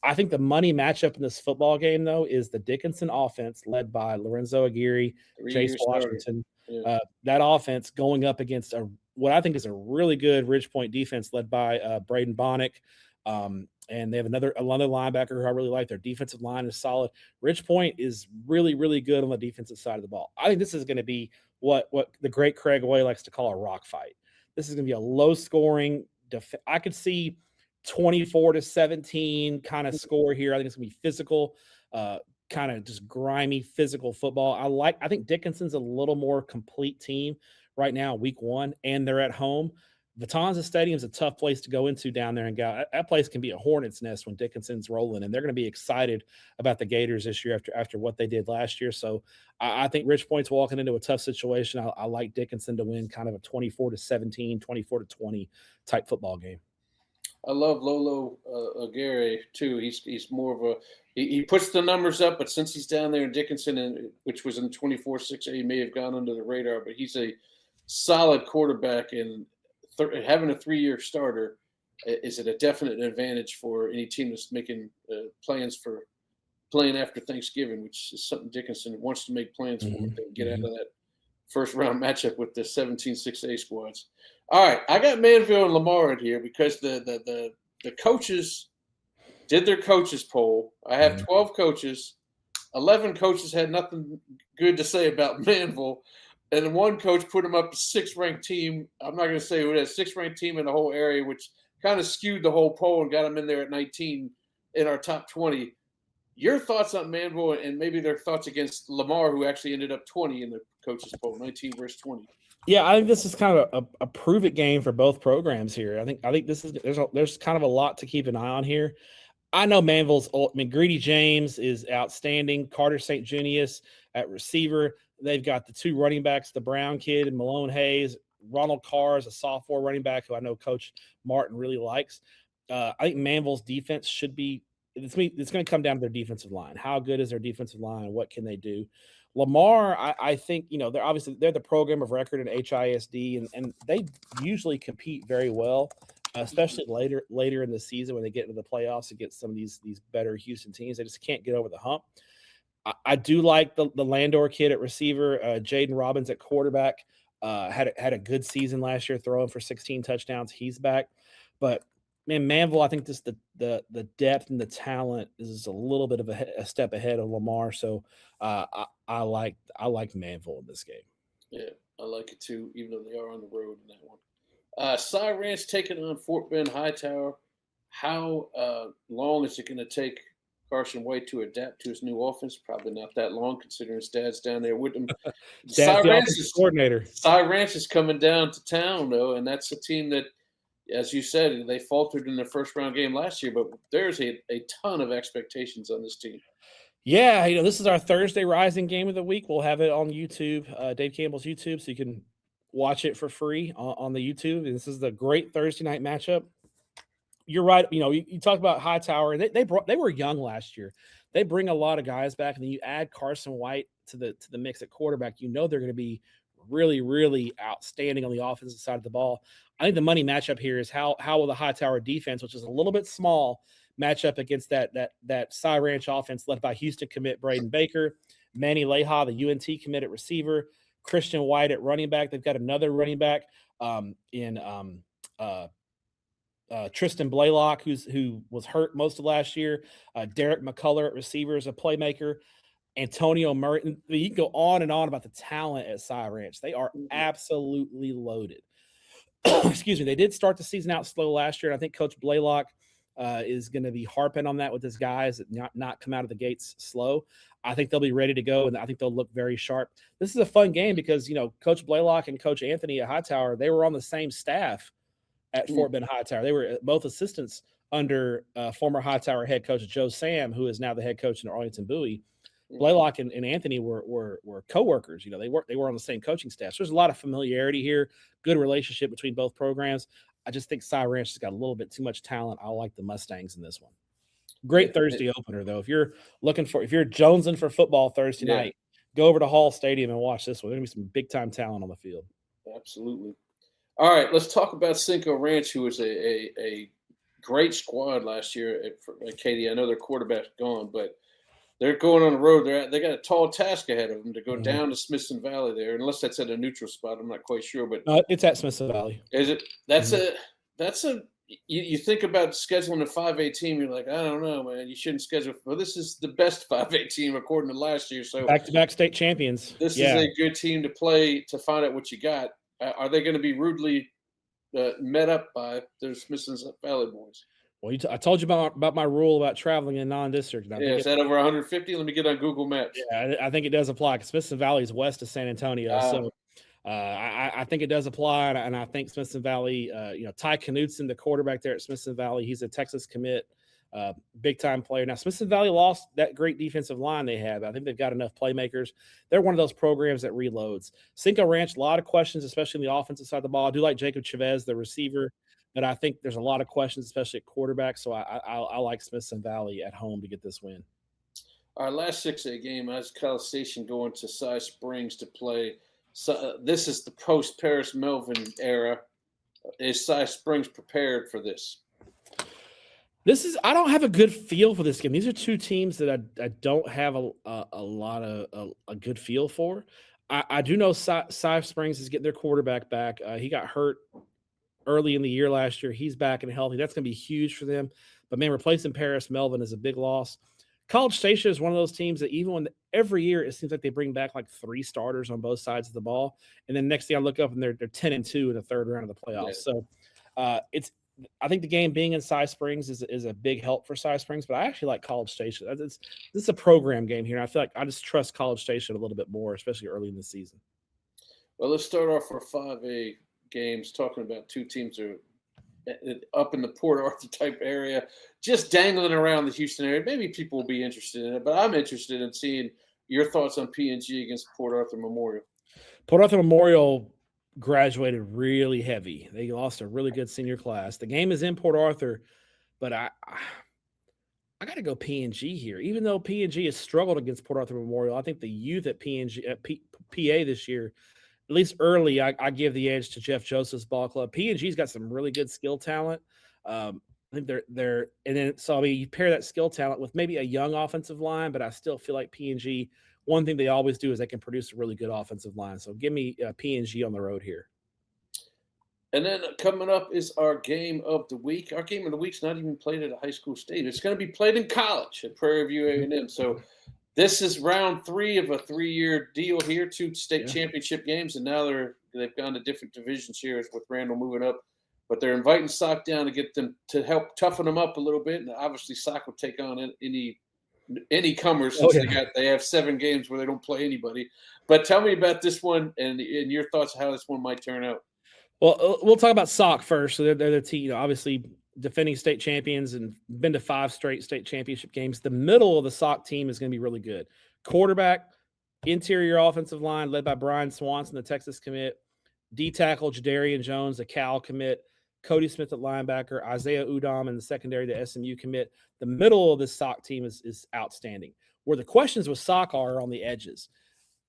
I think the money matchup in this football game, though, is the Dickinson offense led by Lorenzo Aguirre, Chase Washington. Yeah. That offense going up against what I think is a really good Ridge Point defense led by Braden Bonnick. And they have another linebacker who I really like. Their defensive line is solid. Ridge Point is really, really good on the defensive side of the ball. I think this is going to be what the great Craig Way likes to call a rock fight. This is going to be a low-scoring I could see 24-17 kind of score here. I think it's going to be physical, kind of just grimy physical football. I think Dickinson's a little more complete team right now, week 1, and they're at home. Vitanza Stadium is a tough place to go into down there, and that place can be a hornet's nest when Dickinson's rolling, and they're going to be excited about the Gators this year after what they did last year. So I think Ridge Point's walking into a tough situation. I like Dickinson to win kind of a 24-17, 24-20 type football game. I love Lolo Aguirre too. He's more of a he puts the numbers up, but since he's down there in Dickinson, which was in 24-6, he may have gone under the radar, but he's a solid quarterback, and having a 3-year starter is a definite advantage for any team that's making plans for playing after Thanksgiving, which is something Dickinson wants to make plans for. They get out of that first round matchup with the 17-6A squads. All right, I got Manville and Lamar in here because the coaches did their coaches poll. I have 12 coaches. 11 coaches had nothing good to say about Manville. And one coach put him up to 6th ranked team. I'm not going to say who it is, 6th ranked team in the whole area, which kind of skewed the whole poll and got him in there at 19 in our top 20. Your thoughts on Manville and maybe their thoughts against Lamar, who actually ended up 20 in the coaches poll, 19 versus 20. Yeah, I think this is kind of a prove it game for both programs here. I think this is there's kind of a lot to keep an eye on here. I know Manville's Greedy James is outstanding. Carter St. Junius at receiver. They've got the 2 running backs, the Brown kid and Malone Hayes. Ronald Carr is a sophomore running back who I know Coach Martin really likes. I think Manville's defense should be it's going to come down to their defensive line. How good is their defensive line? What can they do? Lamar, I think, they're the program of record in HISD, and they usually compete very well, especially later in the season when they get into the playoffs against some of these better Houston teams. They just can't get over the hump. I do like the Landor kid at receiver, Jaden Robbins at quarterback. Had a good season last year, throwing for 16 touchdowns. He's back, but man, Manville, I think just the depth and the talent is a little bit of a step ahead of Lamar. So I like Manville in this game. Yeah, I like it too, even though they are on the road in that one. Cy Ranch taking on Fort Bend Hightower. How long is it going to take Carson White to adapt to his new offense. Probably not that long, considering his dad's down there with him. Dad's the offensive coordinator. Cy Ranch is coming down to town, though, and that's a team that, as you said, they faltered in their first-round game last year, but there's a ton of expectations on this team. Yeah, this is our Thursday Rising game of the week. We'll have it on YouTube, Dave Campbell's YouTube, so you can watch it for free on the YouTube. And this is the great Thursday night matchup. You're right. You talk about Hightower. They were young last year. They bring a lot of guys back, and then you add Carson White to the mix at quarterback. They're going to be really, really outstanding on the offensive side of the ball. I think the money matchup here is how will the Hightower defense, which is a little bit small, match up against that Cy Ranch offense led by Houston commit Braden Baker, Manny Leha, the UNT commit at receiver, Christian White at running back. They've got another running back in Tristan Blaylock, who was hurt most of last year. Derek McCullough at receiver is a playmaker. Antonio Murray. You can go on and on about the talent at Cy Ranch. They are absolutely loaded. Excuse me. They did start the season out slow last year, and I think Coach Blaylock is going to be harping on that with his guys, not come out of the gates slow. I think they'll be ready to go, and I think they'll look very sharp. This is a fun game because, Coach Blaylock and Coach Anthony at Hightower, they were on the same staff at Fort Bend Hightower. They were both assistants under former Hightower head coach Joe Sam, who is now the head coach in Arlington Bowie. Blaylock and Anthony were co-workers. They were on the same coaching staff. So there's a lot of familiarity here, good relationship between both programs. I just think Cy Ranch has got a little bit too much talent. I like the Mustangs in this one. Great Thursday opener, though. If you're jonesing for football Thursday night, go over to Hall Stadium and watch this one. There's going to be some big-time talent on the field. Absolutely. All right, let's talk about Cinco Ranch, who was a great squad last year at Katie. I know their quarterback's gone, but they're going on the road. They got a tall task ahead of them to go down to Smithson Valley there, unless that's at a neutral spot. I'm not quite sure, but it's at Smithson Valley. Is it? That's you think about scheduling a 5A team. You're like, I don't know, man. You shouldn't schedule. Well, this is the best 5A team according to last year. So back-to-back state champions. This is a good team to play to find out what you got. Are they going to be rudely met up by the Smithson Valley boys? Well, I told you about my rule about traveling in non-district. Is that over 150? Let me get on Google Maps. Yeah, I think it does apply because Smithson Valley is west of San Antonio. So I think it does apply, and I think Smithson Valley, Ty Knutson, the quarterback there at Smithson Valley, he's a Texas commit, big-time player. Now, Smithson Valley lost that great defensive line they have. I think they've got enough playmakers. They're one of those programs that reloads. Cinco Ranch, a lot of questions, especially in the offensive side of the ball. I do like Jacob Chavez, the receiver, but I think there's a lot of questions, especially at quarterback. So I like Smithson Valley at home to get this win. Our last 6A game, I was College Station going to Cy Springs to play. So, this is the post-Paris Melvin era. Is Cy Springs prepared for this? I don't have a good feel for this game. These are two teams that I don't have a lot of a good feel for. I do know Cy Springs is getting their quarterback back. He got hurt early in the year last year. He's back and healthy. That's going to be huge for them. But, man, replacing Paris Melvin is a big loss. College Station is one of those teams that even when every year it seems like they bring back like 3 starters on both sides of the ball. And then next thing I look up and they're 10-2 in the third round of the playoffs. Yeah. So I think the game being in Cy Springs is a big help for Cy Springs, but I actually like College Station. This is a program game here. And I feel like I just trust College Station a little bit more, especially early in the season. Well, let's start off our 5A games talking about two teams that are up in the Port Arthur type area, just dangling around the Houston area. Maybe people will be interested in it, but I'm interested in seeing your thoughts on P&G against Port Arthur Memorial. Port Arthur Memorial graduated really heavy. They lost a really good senior class. The game is in Port Arthur, but I got to go P&G here. Even though P&G has struggled against Port Arthur Memorial, I think the youth at P&G at PA this year, at least early, I give the edge to Jeff Joseph's ball club. P&G's got some really good skill talent. I think they're and then so I mean you pair that skill talent with maybe a young offensive line, but I still feel like P&G. One thing they always do is they can produce a really good offensive line. So give me P&G on the road here. And then coming up is our game of the week. Our game of the week's not even played at a high school stadium. It's going to be played in college at Prairie View A&M. So this is round 3 of a 3-year deal here, 2 state championship games, and now they've gone to different divisions here with Randall moving up. But they're inviting Sock down to get them to help toughen them up a little bit, and obviously Sock will take on any any comers since they have 7 games where they don't play anybody. But tell me about this one and your thoughts on how this one might turn out. Well, we'll talk about Sock first. So they're the team, obviously defending state champions and been to 5 straight state championship games. The middle of the Sock team is going to be really good. Quarterback, interior offensive line led by Brian Swanson, the Texas commit. D tackle Jadarian Jones, the Cal commit. Cody Smith at linebacker. Isaiah Udom in the secondary, the SMU commit. The middle of this Sock team is outstanding. Where the questions with Sock are on the edges.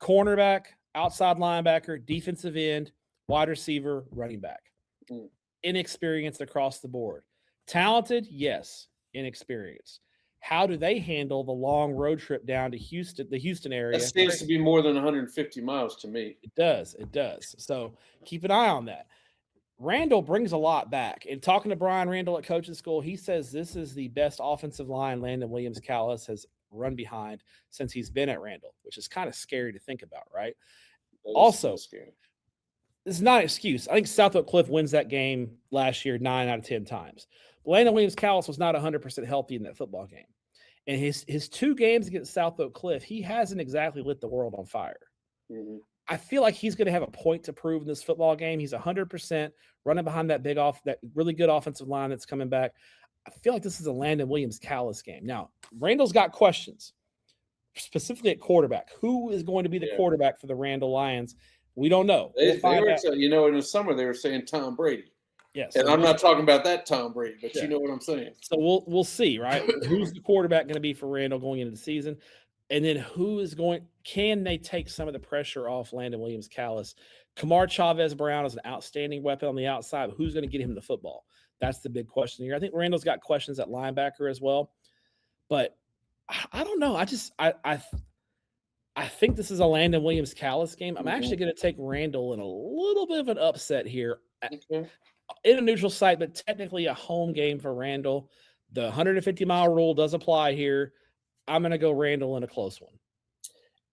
Cornerback, outside linebacker, defensive end, wide receiver, running back. Inexperienced across the board. Talented, yes. Inexperienced. How do they handle the long road trip down to Houston, the Houston area? That seems to be more than 150 miles to me. It does. So keep an eye on that. Randle brings a lot back. And talking to Brian Randle at coaching school, he says this is the best offensive line Landon Williams-Callis has run behind since he's been at Randle, which is kind of scary to think about, right? Also, scary. This is not an excuse. I think Southwood Cliff wins that game last year 9 out of 10 times. Landon Williams-Callis was not 100% healthy in that football game. And his 2 games against Southwood Cliff, he hasn't exactly lit the world on fire. Mm-hmm. I feel like he's going to have a point to prove in this football game. He's 100% running behind that that really good offensive line that's coming back. I feel like this is a Landon Williams-Callis game. Now, Randall's got questions, specifically at quarterback. Who is going to be the quarterback for the Randle Lions? We don't know. In the summer they were saying Tom Brady. Yes, and I'm not talking about that Tom Brady, but you know what I'm saying. So we'll see, right? Who's the quarterback going to be for Randle going into the season? And then can they take some of the pressure off Landon Williams-Callis? Kamar Chavez-Brown is an outstanding weapon on the outside, but who's going to get him the football? That's the big question here. I think Randall's got questions at linebacker as well. But I don't know. I think this is a Landon Williams-Callis game. I'm actually going to take Randle in a little bit of an upset here. In a neutral site, but technically a home game for Randle. The 150-mile rule does apply here. I'm going to go Randle in a close one.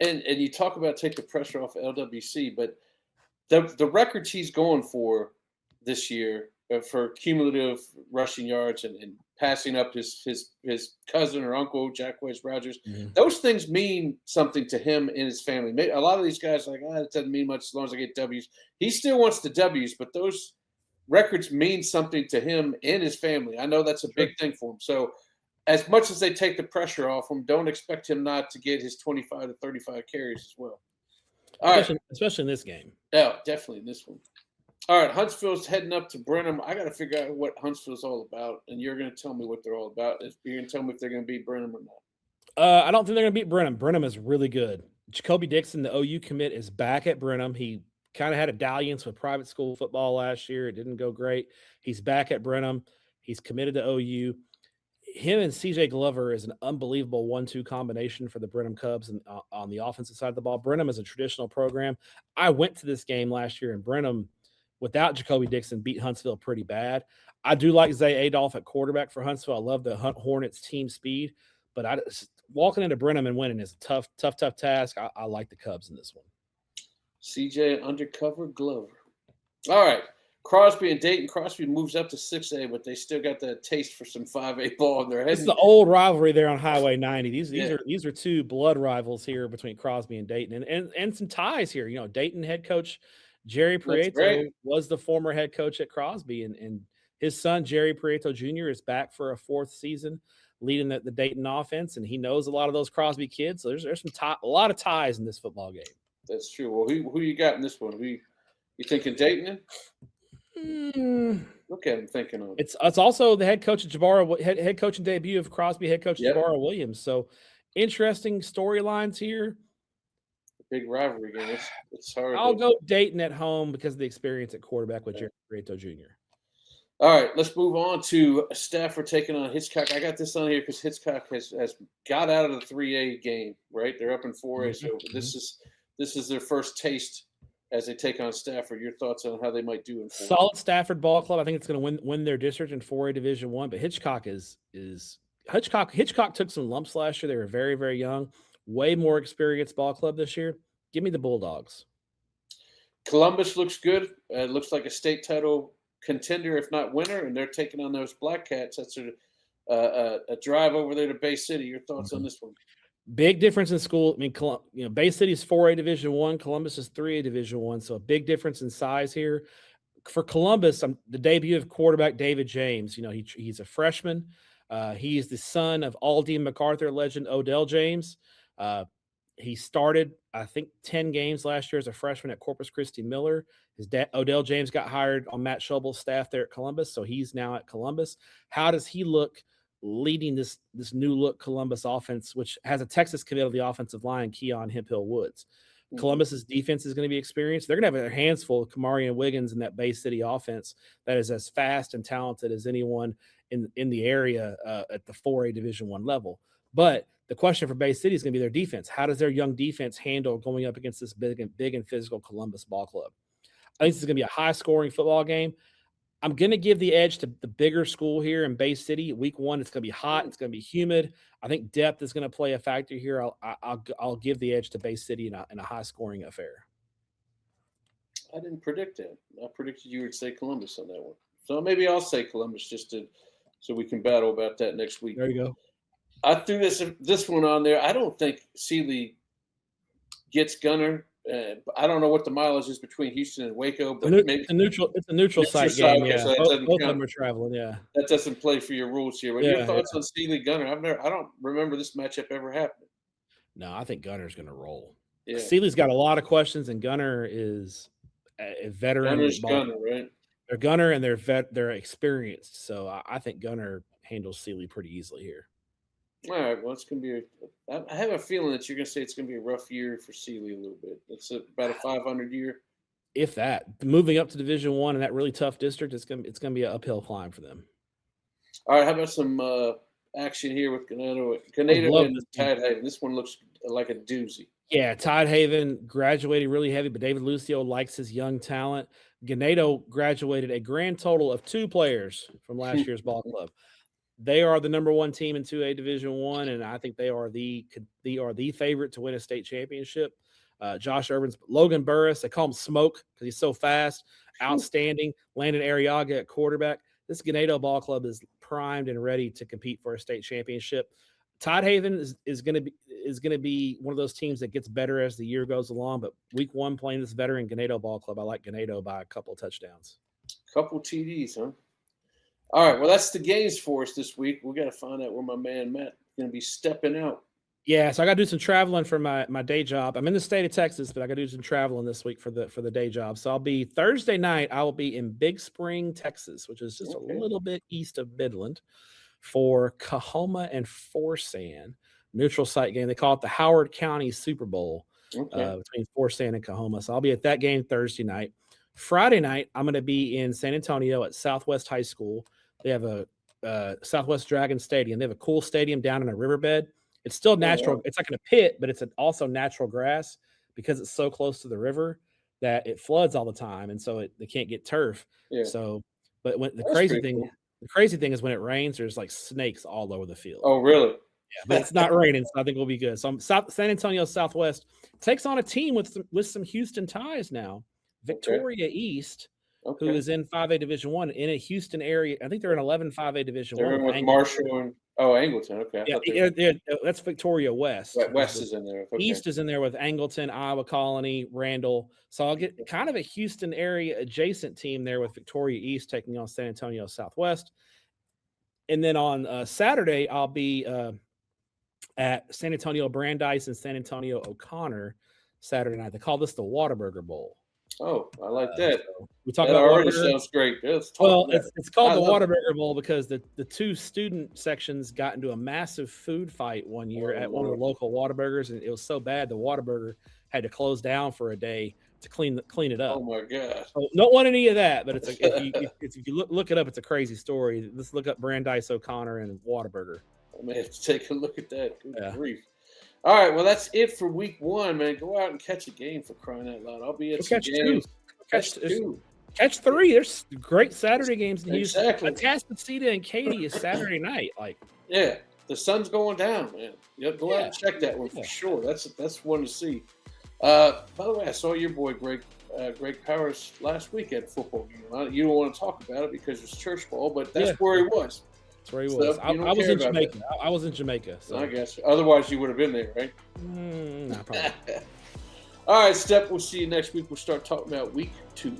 And you talk about take the pressure off LWC, but the records he's going for this year for cumulative rushing yards and passing up his cousin or uncle, Jack West Rogers, those things mean something to him and his family. A lot of these guys are like, it doesn't mean much as long as I get W's. He still wants the W's, but those records mean something to him and his family. I know that's a big thing for him. So as much as they take the pressure off him, don't expect him not to get his 25 to 35 carries as well. Especially in this game. Yeah, definitely in this one. All right, Huntsville's heading up to Brenham. I got to figure out what Huntsville's all about, and you're going to tell me what they're all about. You're going to tell me if they're going to beat Brenham or not. I don't think they're going to beat Brenham. Brenham is really good. Jacoby Dixon, the OU commit, is back at Brenham. He kind of had a dalliance with private school football last year. It didn't go great. He's back at Brenham. He's committed to OU. Him and CJ Glover is an unbelievable 1-2 combination for the Brenham Cubs and on the offensive side of the ball. Brenham is a traditional program. I went to this game last year, and Brenham, without Jacoby Dixon, beat Huntsville pretty bad. I do like Zay Adolph at quarterback for Huntsville. I love the Hornets team speed, but walking into Brenham and winning is a tough task. I like the Cubs in this one. CJ undercover Glover. All right. Crosby and Dayton. Crosby moves up to 6A, but they still got that taste for some 5A ball in their head. It's the old rivalry there on Highway 90. These are 2 blood rivals here between Crosby and Dayton, and some ties here. You know, Dayton head coach Jerry Prieto was the former head coach at Crosby, and his son Jerry Prieto Jr. is back for a 4th season leading the Dayton offense, and he knows a lot of those Crosby kids. So there's a lot of ties in this football game. That's true. Well, who you got in this one? You thinking Dayton? Look at him thinking on it. It's also the head coach of head coaching debut of Crosby, head coach Jabara Williams. So interesting storylines here. Big rivalry game. It's hard. I'll go Dayton at home because of the experience at quarterback with Jerry Prieto Jr. All right, let's move on to Stafford taking on Hitchcock. I got this on here because Hitchcock has got out of the 3A game, right? They're up in 4A, so this is their first taste as they take on Stafford. Your thoughts on how they might do in 4A? Solid Stafford ball club. I think it's going to win their district in 4A Division I. But Hitchcock Hitchcock took some lumps last year. They were very, very young. Way more experienced ball club this year. Give me the Bulldogs. Columbus looks good. Looks like a state title contender, if not winner, and they're taking on those Black Cats. That's a drive over there to Bay City. Your thoughts on this one? Big difference in school. I mean, Bay City is 4A Division I. Columbus is 3A Division I. So a big difference in size here. For Columbus, the debut of quarterback David James. He's a freshman. He is the son of Aldine MacArthur legend Odell James. He started, I think, 10 games last year as a freshman at Corpus Christi Miller. His dad, Odell James, got hired on Matt Schobel's staff there at Columbus, so he's now at Columbus. How does he look leading this new look Columbus offense, which has a Texas commit on the offensive line, Keon Hemphill Woods? Columbus's defense is going to be experienced. They're going to have their hands full of Kamarian Wiggins in that Bay City offense that is as fast and talented as anyone in the area at the 4A Division I level. But the question for Bay City is going to be their defense. How does their young defense handle going up against this big and physical Columbus ball club? I think this is going to be a high-scoring football game. I'm going to give the edge to the bigger school here in Bay City. Week 1, it's going to be hot. It's going to be humid. I think depth is going to play a factor here. I'll give the edge to Bay City in a high-scoring affair. I didn't predict that. I predicted you would say Columbus on that one. So maybe I'll say Columbus so we can battle about that next week. There you go. I threw this one on there. I don't think Sealy gets Gunner. I don't know what the mileage is between Houston and Waco, but maybe it's a neutral site game. Okay, yeah, so both of them are traveling. Yeah, that doesn't play for your rules here. But your thoughts on Sealy Gunner? I don't remember this matchup ever happening. No, I think Gunner's going to roll. Yeah. Sealy's got a lot of questions, and Gunner is a veteran. Gunner's Gunner, right? They're Gunner and they're experienced, so I think Gunner handles Sealy pretty easily here. All right, well, it's going to be I have a feeling that you're going to say it's going to be a rough year for Sealy a little bit. It's about a 500 year. If that. Moving up to Division I in that really tough district, it's going to be an uphill climb for them. All right, how about some action here with Ganado and Tidehaven? This one looks like a doozy. Yeah, Tidehaven graduated really heavy, but David Lucio likes his young talent. Ganado graduated a grand total of 2 players from last year's ball club. They are the number 1 team in 2A Division I, and I think they are the favorite to win a state championship. Josh Irvin's Logan Burris, they call him Smoke because he's so fast, outstanding. Landon Arriaga at quarterback. This Ganado ball club is primed and ready to compete for a state championship. Tidehaven is going to be one of those teams that gets better as the year goes along. But week 1 playing this veteran Ganado ball club, I like Ganado by a couple of touchdowns. Couple TDs, huh? All right, well, that's the games for us this week. We got to find out where my man Matt is going to be stepping out. Yeah, so I got to do some traveling for my day job. I'm in the state of Texas, but I got to do some traveling this week for the day job. So I'll be Thursday night. I will be in Big Spring, Texas, which is just a little bit east of Midland, for Coahoma and Forsan neutral site game. They call it the Howard County Super Bowl between Forsan and Coahoma. So I'll be at that game Thursday night. Friday night, I'm going to be in San Antonio at Southwest High School. They have a Southwest Dragon Stadium. They have a cool stadium down in a riverbed. It's still natural. It's like in a pit, but it's also natural grass because it's so close to the river that it floods all the time, and so they can't get turf. Yeah. So, but the crazy thing is when it rains, there's like snakes all over the field. Oh, really? Yeah, but it's not raining, so I think we'll be good. So San Antonio Southwest takes on a team with some Houston ties now. Victoria East, who is in 5A Division I in a Houston area. I think they're in 11 5A Division I. They're in with Marshall and Angleton. Okay. Yeah, that's Victoria West. West is in there. Okay. East is in there with Angleton, Iowa Colony, Randle. So I'll get kind of a Houston area adjacent team there with Victoria East taking on San Antonio Southwest. And then on Saturday, I'll be at San Antonio Brandeis and San Antonio O'Connor Saturday night. They call this the Whataburger Bowl. Oh, I like that. So we talk that about already Whataburger. Sounds great. It's called the Whataburger Bowl because the 2 student sections got into a massive food fight one year at one of the local Whataburgers, and it was so bad the Whataburger had to close down for a day to clean it up. Oh my gosh! So don't want any of that, but if you look it up, it's a crazy story. Let's look up Brandeis, O'Connor, and Whataburger. I may have to take a look at that. Good grief. All right, well, that's it for week 1, man. Go out and catch a game for crying out loud. I'll be at some games. Catch 3. There's great Saturday games in Houston. Exactly. Atascocita and Katy is Saturday night. Yeah, the sun's going down, man. Go out and check that one for sure. That's one to see. By the way, I saw your boy Greg Powers last week at football game. You don't want to talk about it because it's church ball, but that's where he was. That's where he was. I was in Jamaica. I was in Jamaica. So. I guess. Otherwise, you would have been there, right? Nah, probably. All right, Stepp. We'll see you next week. We'll start talking about week 2.